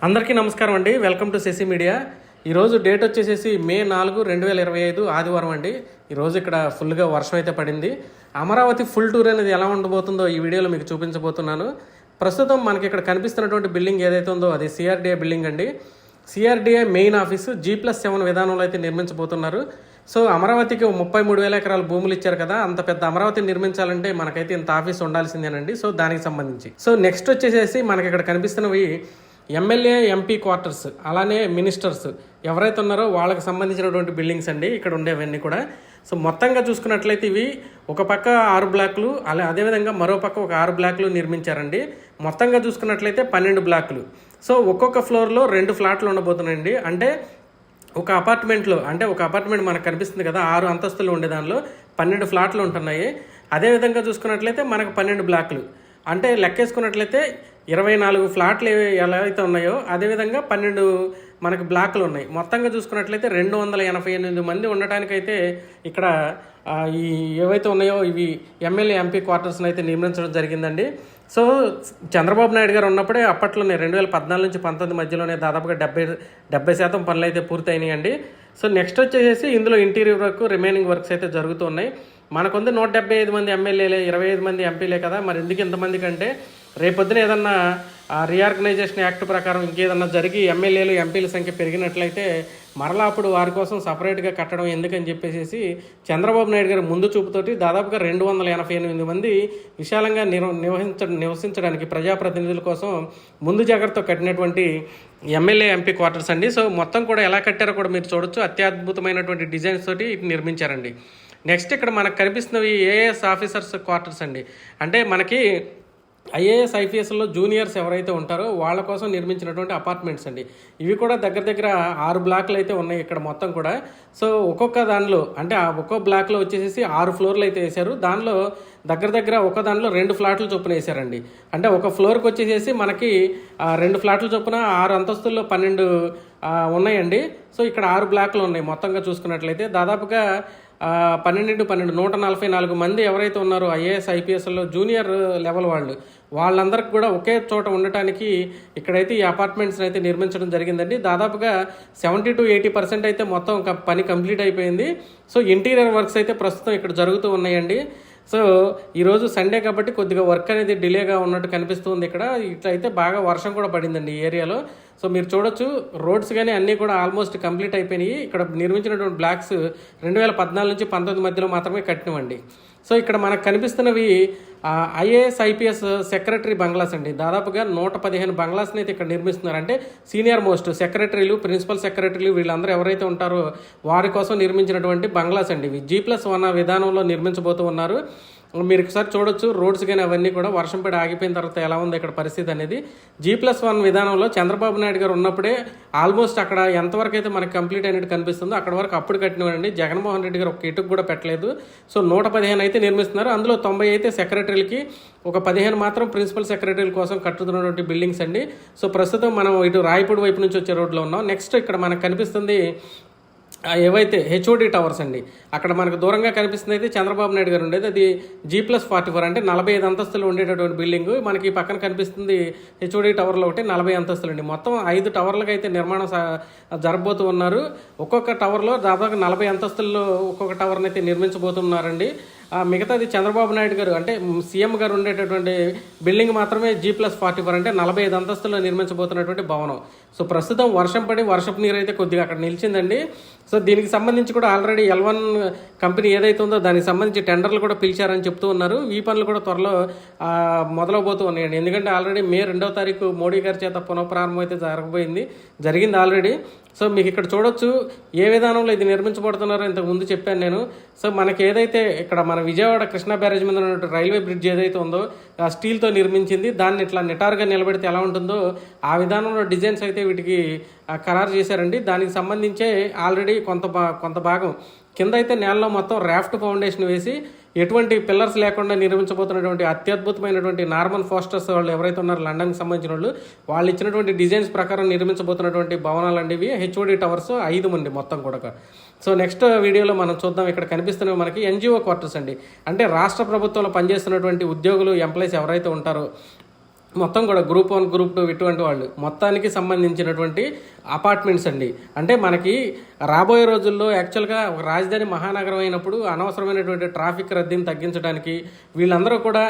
అందరికీ నమస్కారం అండి. Welcome to Shashi media. ఈరోజు డేట్ వచ్చేసేసి మే 4, 2025 ఆదివారం అండి. ఈరోజు ఇక్కడ ఫుల్గా వర్షం అయితే పడింది. అమరావతి ఫుల్ టూర్ అనేది ఎలా ఉండబోతుందో ఈ వీడియోలో మీకు చూపించబోతున్నాను. ప్రస్తుతం మనకి ఇక్కడ కనిపిస్తున్నటువంటి బిల్డింగ్ ఏదైతే ఉందో అది సిఆర్డీఏ బిల్డింగ్ అండి. సిఆర్డీఏ మెయిన్ ఆఫీసు G+7 విధానంలో అయితే నిర్మించబోతున్నారు. సో అమరావతికి 33,000 ఎకరాల భూములు ఇచ్చారు కదా, అంత పెద్ద అమరావతిని నిర్మించాలంటే మనకైతే ఇంత ఆఫీస్ ఉండాల్సిందేనండి. సో దానికి సంబంధించి నెక్స్ట్ వచ్చేసేసి మనకి ఇక్కడ కనిపిస్తున్నవి ఎమ్మెల్యే ఎంపీ క్వార్టర్స్, అలానే మినిస్టర్స్ ఎవరైతే ఉన్నారో వాళ్ళకి సంబంధించినటువంటి బిల్డింగ్స్ అండి ఇక్కడ ఉండేవన్నీ కూడా. సో మొత్తంగా చూసుకున్నట్లయితే ఇవి ఒక పక్క 6 బ్లాకులు, అదేవిధంగా మరో పక్క ఒక 6 బ్లాకులు నిర్మించారండి. మొత్తంగా చూసుకున్నట్లయితే 12 బ్లాకులు. సో ఒక్కొక్క ఫ్లోర్లో 2 ఫ్లాట్లు ఉండబోతున్నాయండి. అంటే ఒక అపార్ట్మెంట్ మనకు కనిపిస్తుంది కదా, 6 అంతస్తులు ఉండే దానిలో 12 ఫ్లాట్లు ఉంటున్నాయి. అదేవిధంగా చూసుకున్నట్లయితే మనకు 12 బ్లాకులు అంటే లెక్కేసుకున్నట్లయితే 24 ఫ్లాట్లు ఎలా అయితే ఉన్నాయో అదేవిధంగా 12 మనకు బ్లాక్లు ఉన్నాయి. మొత్తంగా చూసుకున్నట్లయితే 288 మంది ఉండటానికైతే ఇక్కడ ఈ ఏవైతే ఉన్నాయో ఇవి ఎమ్మెల్యే ఎంపీ క్వార్టర్స్ని అయితే నిర్మించడం జరిగిందండి. సో చంద్రబాబు నాయుడు గారు ఉన్నప్పుడే అప్పట్లోనే 2014 నుంచి 2019 మధ్యలోనే దాదాపుగా 70% పనులు అయితే పూర్తయినాయండి. సో నెక్స్ట్ వచ్చేసి ఇందులో ఇంటీరియర్ వర్క్, రిమైనింగ్ వర్క్స్ అయితే జరుగుతూ ఉన్నాయి. మనకుంది 175 మంది ఎమ్మెల్యేలే, 25 మంది ఎంపీలే కదా, మరి ఎందుకు ఇంతమంది కంటే రేపొద్దున ఏదన్నా రీఆర్గనైజేషన్ యాక్ట్ ప్రకారం ఇంకేదన్నా జరిగి ఎమ్మెల్యేలు ఎంపీల సంఖ్య పెరిగినట్లయితే మరలా అప్పుడు వారి కోసం సపరేట్గా కట్టడం ఎందుకని చెప్పేసి చంద్రబాబు నాయుడు గారు ముందు చూపుతోటి దాదాపుగా 288 మంది విశాలంగా నివసించడానికి ప్రజాప్రతినిధుల కోసం ముందు జాగ్రత్త కట్టినటువంటి ఎమ్మెల్యే ఎంపీ క్వార్టర్స్ అండి. సో మొత్తం కూడా ఎలా కట్టారో కూడా మీరు చూడొచ్చు. అత్యద్భుతమైనటువంటి డిజైన్స్ తోటి నిర్మించారండి. నెక్స్ట్ ఇక్కడ మనకు కనిపిస్తున్నవి ఏఎస్ ఆఫీసర్స్ క్వార్టర్స్ అండి. అంటే మనకి ఐఏఎస్ ఐపీఎస్లో జూనియర్స్ ఎవరైతే ఉంటారో వాళ్ళ కోసం నిర్మించినటువంటి అపార్ట్మెంట్స్ అండి. ఇవి కూడా దగ్గర 6 బ్లాక్లు అయితే ఉన్నాయి ఇక్కడ మొత్తం కూడా. సో ఒక్కొక్క దానిలో అంటే ఒక్కో బ్లాక్లో వచ్చేసి 6 ఫ్లోర్లు అయితే వేశారు. దానిలో దగ్గర ఒక దానిలో 2 ఫ్లాట్లు చొప్పున వేశారండి. అంటే ఒక ఫ్లోర్కి వచ్చేసి మనకి 2 ఫ్లాట్ల చొప్పున 6 అంతస్తుల్లో 12 ఉన్నాయండి. సో ఇక్కడ 6 బ్లాక్లు ఉన్నాయి. మొత్తంగా చూసుకున్నట్లయితే దాదాపుగా 12 144 మంది ఎవరైతే ఉన్నారో ఐఏఎస్ ఐపీఎస్లో జూనియర్ లెవెల్ వాళ్ళందరికీ కూడా ఒకే చోట ఉండటానికి ఇక్కడైతే ఈ అపార్ట్మెంట్స్ని అయితే నిర్మించడం జరిగిందండి. దాదాపుగా 70 to 80% అయితే మొత్తం పని కంప్లీట్ అయిపోయింది. సో ఇంటీరియర్ వర్క్స్ అయితే ప్రస్తుతం ఇక్కడ జరుగుతూ ఉన్నాయండి. సో ఈరోజు సండే కాబట్టి కొద్దిగా వర్క్ అనేది డిలేగా ఉన్నట్టు కనిపిస్తుంది. ఇక్కడ ఇట్లయితే బాగా వర్షం కూడా పడిందండి ఈ ఏరియాలో. సో మీరు చూడొచ్చు రోడ్స్ కానీ అన్నీ కూడా ఆల్మోస్ట్ కంప్లీట్ అయిపోయినాయి. ఇక్కడ నిర్మించినటువంటి బ్లాక్స్ 2014 నుంచి 2019 మధ్యలో మాత్రమే కట్టినవండి. సో ఇక్కడ మనకు కనిపిస్తున్నవి ఐఏఎస్ ఐపీఎస్ సెక్రటరీ బంగ్లాస్ అండి. దాదాపుగా 115 బంగ్లాస్ని అయితే ఇక్కడ నిర్మిస్తున్నారు. అంటే సీనియర్ మోస్ట్ సెక్రటరీలు, ప్రిన్సిపల్ సెక్రటరీలు వీళ్ళందరూ ఎవరైతే ఉంటారో వారి కోసం నిర్మించినటువంటి బంగ్లాస్ అండి. ఇవి G+1 విధానంలో నిర్మించబోతూ ఉన్నారు. మీరు ఒకసారి చూడొచ్చు రోడ్స్ కానీ అవన్నీ కూడా వర్షం పడి ఆగిపోయిన తర్వాత ఎలా ఉంది ఇక్కడ పరిస్థితి అనేది. G+1 విధానంలో చంద్రబాబు నాయుడు గారు ఉన్నప్పుడే ఆల్మోస్ట్ అక్కడ ఎంతవరకు అయితే మనకి కంప్లీట్ అయినట్టు కనిపిస్తుందో అక్కడ వరకు అప్పుడు కట్టినవండి. జగన్మోహన్ రెడ్డి గారు ఒక ఇటుకు కూడా పెట్టలేదు. సో 115 అయితే నిర్మిస్తున్నారు. అందులో 90 అయితే సెక్రటరీలకి, ఒక 15 మాత్రం ప్రిన్సిపల్ సెక్రటరీల కోసం కట్టుతున్నటువంటి బిల్డింగ్స్ అండి. సో ప్రస్తుతం మనం ఇటు రాయపూడి వైపు నుంచి వచ్చే రోడ్లో ఉన్నాం. నెక్స్ట్ ఇక్కడ మనకు కనిపిస్తుంది ఏవైతే హెచ్ఓడి టవర్స్ అండి. అక్కడ మనకు దూరంగా కనిపిస్తుంది అయితే చంద్రబాబు నాయుడు గారు ఉండేది. అది G+44 అంటే 45 అంతస్తులు ఉండేటటువంటి బిల్డింగ్. మనకి పక్కన కనిపిస్తుంది హెచ్ఓడి టవర్లో ఒకటి 40 అంతస్తులు అండి. మొత్తం 5 టవర్లకు అయితే నిర్మాణం జరగబోతూ ఉన్నారు. ఒక్కొక్క టవర్లో దాదాపు 40 అంతస్తుల్లో ఒక్కొక్క టవర్ని అయితే నిర్మించబోతున్నారండి. మిగతాది చంద్రబాబు నాయుడు గారు అంటే సీఎం గారు ఉండేటటువంటి బిల్డింగ్ మాత్రమే G+44 అంటే 45 అంతస్తుల్లో నిర్మించబోతున్నటువంటి భవనం. సో ప్రస్తుతం వర్షం పడి వర్షపు నీరు అయితే కొద్దిగా అక్కడ నిలిచిందండి. సో దీనికి సంబంధించి కూడా ఆల్రెడీ L1 కంపెనీ ఏదైతే ఉందో దానికి సంబంధించి టెండర్లు కూడా పిలిచారని చెప్తూ ఉన్నారు. ఈ పనులు కూడా త్వరలో మొదలవబోతూ ఉన్నాయండి. ఎందుకంటే ఆల్రెడీ మే 2వ తారీఖు మోడీ గారి చేత పునఃప్రారంభం అయితే జరిగింది ఆల్రెడీ. సో మీకు ఇక్కడ చూడొచ్చు ఏ విధానంలో ఇది నిర్మించబడుతున్నారో ఇంతకు ముందు చెప్పాను నేను. సో మనకి ఏదైతే ఇక్కడ మన విజయవాడ కృష్ణా బ్యారేజ్ మీద ఉన్న రైల్వే బ్రిడ్జ్ ఏదైతే ఉందో స్టీల్తో నిర్మించింది, దాన్ని ఇట్లా నిటారుగా నిలబెడితే ఎలా ఉంటుందో ఆ విధానంలో డిజైన్స్ అయితే వీటికి ఖరారు చేశారండి. దానికి సంబంధించే ఆల్రెడీ కొంత భాగం కింద అయితే నేలలో మొత్తం రాఫ్ట్ ఫౌండేషన్ వేసి ఎటువంటి పిల్లర్స్ లేకుండా నిర్మించబోతున్నటువంటి అత్యద్భుతమైనటువంటి నార్మన్ ఫోస్టర్స్ వాళ్ళు ఎవరైతే ఉన్నారో లండన్కి సంబంధించిన వాళ్ళు ఇచ్చినటువంటి డిజైన్స్ ప్రకారం నిర్మించబోతున్నటువంటి భవనాలు అండి ఇవి. హెచ్ఓడి టవర్స్ 5 మంది మొత్తం కూడా. సో నెక్స్ట్ వీడియోలో మనం చూద్దాం. ఇక్కడ కనిపిస్తున్నవి మనకి ఎన్జిఓ క్వార్టర్స్ అండి. అంటే రాష్ట్ర ప్రభుత్వంలో పనిచేస్తున్నటువంటి ఉద్యోగులు, ఎంప్లాయీస్ ఎవరైతే ఉంటారో మొత్తం కూడా గ్రూప్ 1 గ్రూప్ 2 ఇటువంటి వాళ్ళు మొత్తానికి సంబంధించినటువంటి అపార్ట్మెంట్స్ అండి. అంటే మనకి రాబోయే రోజుల్లో యాక్చువల్గా ఒక రాజధాని మహానగరం అయినప్పుడు అనవసరమైనటువంటి ట్రాఫిక్ రద్దీని తగ్గించడానికి వీళ్ళందరూ కూడా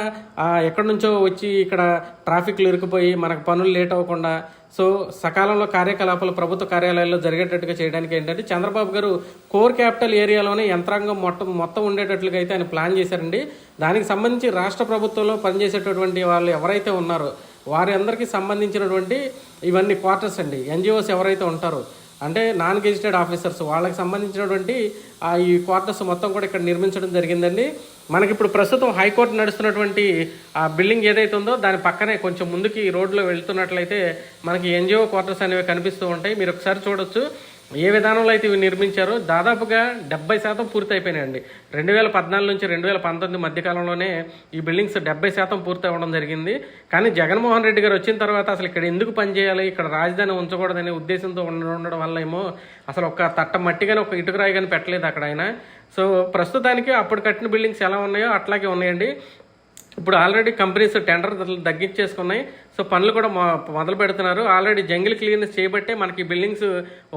ఎక్కడి నుంచో వచ్చి ఇక్కడ ట్రాఫిక్లు ఇరుక్కుపోయి మనకు పనులు లేట్ అవ్వకుండా సో సకాలంలో కార్యకలాపాలు ప్రభుత్వ కార్యాలయాల్లో జరిగేటట్టుగా చేయడానికి ఏంటంటే చంద్రబాబు గారు కోర్ క్యాపిటల్ ఏరియాలోనే యంత్రాంగం మొత్తం ఉండేటట్లుగా అయితే ఆయన ప్లాన్ చేశారండి. దానికి సంబంధించి రాష్ట్ర ప్రభుత్వంలో పనిచేసేటటువంటి వాళ్ళు ఎవరైతే ఉన్నారో వారి అందరికీ సంబంధించినటువంటి ఇవన్నీ క్వార్టర్స్ అండి. ఎన్జిఓస్ ఎవరైతే ఉంటారో అంటే నాన్ గెజిటెడ్ ఆఫీసర్స్ వాళ్ళకి సంబంధించినటువంటి ఈ క్వార్టర్స్ మొత్తం కూడా ఇక్కడ నిర్మించడం జరిగిందండి. మనకి ఇప్పుడు ప్రస్తుతం హైకోర్టు నడుస్తున్నటువంటి ఆ బిల్డింగ్ ఏదైతే ఉందో దాని పక్కనే కొంచెం ముందుకి రోడ్లో వెళ్తున్నట్లయితే మనకి ఎన్జిఓ క్వార్టర్స్ అనేవి కనిపిస్తూ ఉంటాయి. మీరు ఒకసారి చూడొచ్చు ఏ విధానంలో అయితే ఇవి నిర్మించారో. దాదాపుగా 70% పూర్తి అయిపోయినాయండి. 2014 నుంచి 2019 మధ్యకాలంలోనే ఈ బిల్డింగ్స్ 70% పూర్తి అవ్వడం జరిగింది. కానీ జగన్మోహన్ రెడ్డి గారు వచ్చిన తర్వాత అసలు ఇక్కడ ఎందుకు పనిచేయాలి, ఇక్కడ రాజధాని ఉంచకూడదనే ఉద్దేశంతో ఉండడం వల్ల ఏమో అసలు ఒక తట్ట మట్టి కానీ ఒక ఇటుకరాయి కానీ పెట్టలేదు అక్కడ ఆయన. సో ప్రస్తుతానికి అప్పుడు కట్టిన బిల్డింగ్స్ ఎలా ఉన్నాయో అట్లాగే ఉన్నాయండి. ఇప్పుడు ఆల్రెడీ కంపెనీస్ టెండర్ తగ్గించేసుకున్నాయి. సో పనులు కూడా మొదలు పెడుతున్నారు. ఆల్రెడీ జంగిల్ క్లీనెస్ చేయబట్టే మనకి బిల్డింగ్స్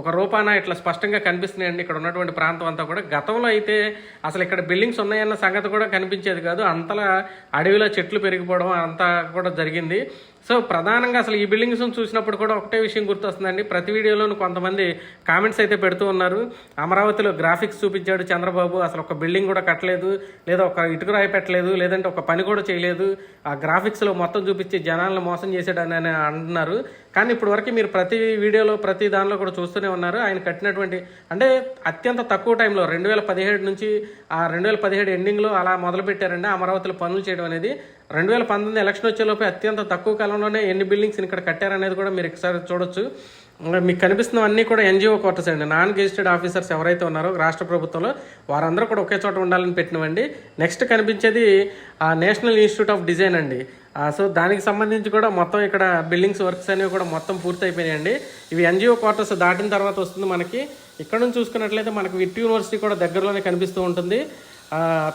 ఒక రూపాన ఇట్లా స్పష్టంగా కనిపిస్తున్నాయండి. ఇక్కడ ఉన్నటువంటి ప్రాంతం అంతా కూడా గతంలో అయితే అసలు ఇక్కడ బిల్డింగ్స్ ఉన్నాయన్న సంగతి కూడా కనిపించేది కాదు. అంతలా అడవిలో చెట్లు పెరిగిపోవడం అంతా కూడా జరిగింది. సో ప్రధానంగా అసలు ఈ బిల్డింగ్స్ చూసినప్పుడు కూడా ఒకటే విషయం గుర్తొస్తుందండి. ప్రతి వీడియోలోనూ కొంతమంది కామెంట్స్ అయితే పెడుతూ ఉన్నారు, అమరావతిలో గ్రాఫిక్స్ చూపించాడు చంద్రబాబు, అసలు ఒక బిల్డింగ్ కూడా కట్టలేదు, లేదా ఒక ఇటుక రాయి పెట్టలేదు, లేదంటే ఒక పని కూడా చేయలేదు, ఆ గ్రాఫిక్స్లో మొత్తం చూపించి జనాలను మోసం చేశాడని అంటున్నారు. కానీ ఇప్పుడు వరకు మీరు ప్రతి వీడియోలో ప్రతి దానిలో కూడా చూస్తూనే ఉన్నారు ఆయన కట్టినటువంటి అంటే అత్యంత తక్కువ టైంలో 2017 నుంచి 2017 ఎండింగ్లో అలా మొదలుపెట్టారండి అమరావతిలో పనులు చేయడం అనేది. 2019 ఎలక్షన్ వచ్చేలోపే అత్యంత తక్కువ కాలంలోనే ఎన్ని బిల్డింగ్స్ ఇక్కడ కట్టారనేది కూడా మీరు ఒకసారి చూడొచ్చు. మీకు కనిపిస్తున్నవన్నీ కూడా ఎన్జిఓ క్వార్టర్స్ అండి. నాన్ గెజిటెడ్ ఆఫీసర్స్ ఎవరైతే ఉన్నారో రాష్ట్ర ప్రభుత్వంలో వారందరూ కూడా ఒకే చోట ఉండాలని పెట్టినవండి. నెక్స్ట్ కనిపించేది నేషనల్ ఇన్స్టిట్యూట్ ఆఫ్ డిజైన్ అండి. సో దానికి సంబంధించి కూడా మొత్తం ఇక్కడ బిల్డింగ్స్ వర్క్స్ అనేవి కూడా మొత్తం పూర్తి అయిపోయినాయండి. ఇవి ఎన్జిఓ క్వార్టర్స్ దాటిన తర్వాత వస్తుంది మనకి. ఇక్కడ నుంచి చూసుకున్నట్లయితే మనకి విట్ యూనివర్సిటీ కూడా దగ్గరలోనే కనిపిస్తూ ఉంటుంది.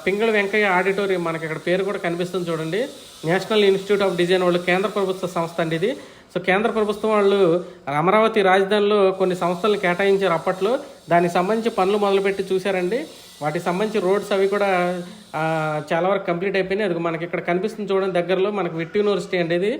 పింగళ వెంకయ్య ఆడిటోరియం మనకి ఇక్కడ పేరు కూడా కనిపిస్తుంది చూడండి. నేషనల్ ఇన్స్టిట్యూట్ ఆఫ్ డిజైన్ వాళ్ళు కేంద్ర ప్రభుత్వ సంస్థ అండి ఇది. సో కేంద్ర ప్రభుత్వం వాళ్ళు అమరావతి రాజధానిలో కొన్ని సంస్థలను కేటాయించారు అప్పట్లో. దానికి సంబంధించి పనులు మొదలుపెట్టి చూశారండి. వాటికి సంబంధించి రోడ్స్ అవి కూడా చాలా వరకు కంప్లీట్ అయిపోయినాయి. అది మనకి ఇక్కడ కనిపిస్తుంది చూడండి దగ్గరలో మనకి విట్ యూనివర్సిటీ అండి ఇది.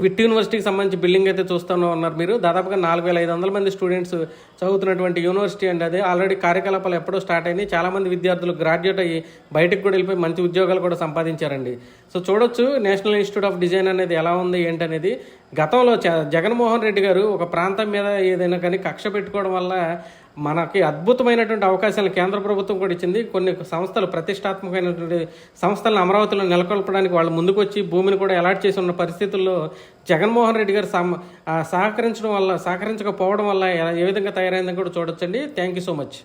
విట్ యూనివర్సిటీకి సంబంధించి బిల్డింగ్ అయితే చూస్తూనే ఉన్నారు మీరు. దాదాపుగా 4500 మంది స్టూడెంట్స్ చదువుతున్నటువంటి యూనివర్సిటీ అండి అది. ఆల్రెడీ కార్యకలాపాలు ఎప్పుడో స్టార్ట్ అయినాయి. చాలామంది విద్యార్థులు గ్రాడ్యుయేట్ అయ్యి బయటకు కూడా వెళ్ళిపోయి మంచి ఉద్యోగాలు కూడా సంపాదించారండి. సో చూడొచ్చు నేషనల్ ఇన్స్టిట్యూట్ ఆఫ్ డిజైన్ అనేది ఎలా ఉంది ఏంటనేది. గతంలో జగన్మోహన్ రెడ్డి గారు ఒక ప్రాంతం మీద ఏదైనా కానీ కక్ష పెట్టుకోవడం వల్ల మనకి అద్భుతమైనటువంటి అవకాశాలను కేంద్ర ప్రభుత్వం కూడా ఇచ్చింది. కొన్ని సంస్థలు ప్రతిష్టాత్మకమైనటువంటి సంస్థలను అమరావతిలో నెలకొల్పడానికి వాళ్ళు ముందుకొచ్చి భూమిని కూడా అలాట్ చేసి ఉన్న పరిస్థితుల్లో జగన్మోహన్ రెడ్డి గారు సహకరించకపోవడం వల్ల ఏ విధంగా తయారైందని కూడా చూడొచ్చండి. Thank you so much.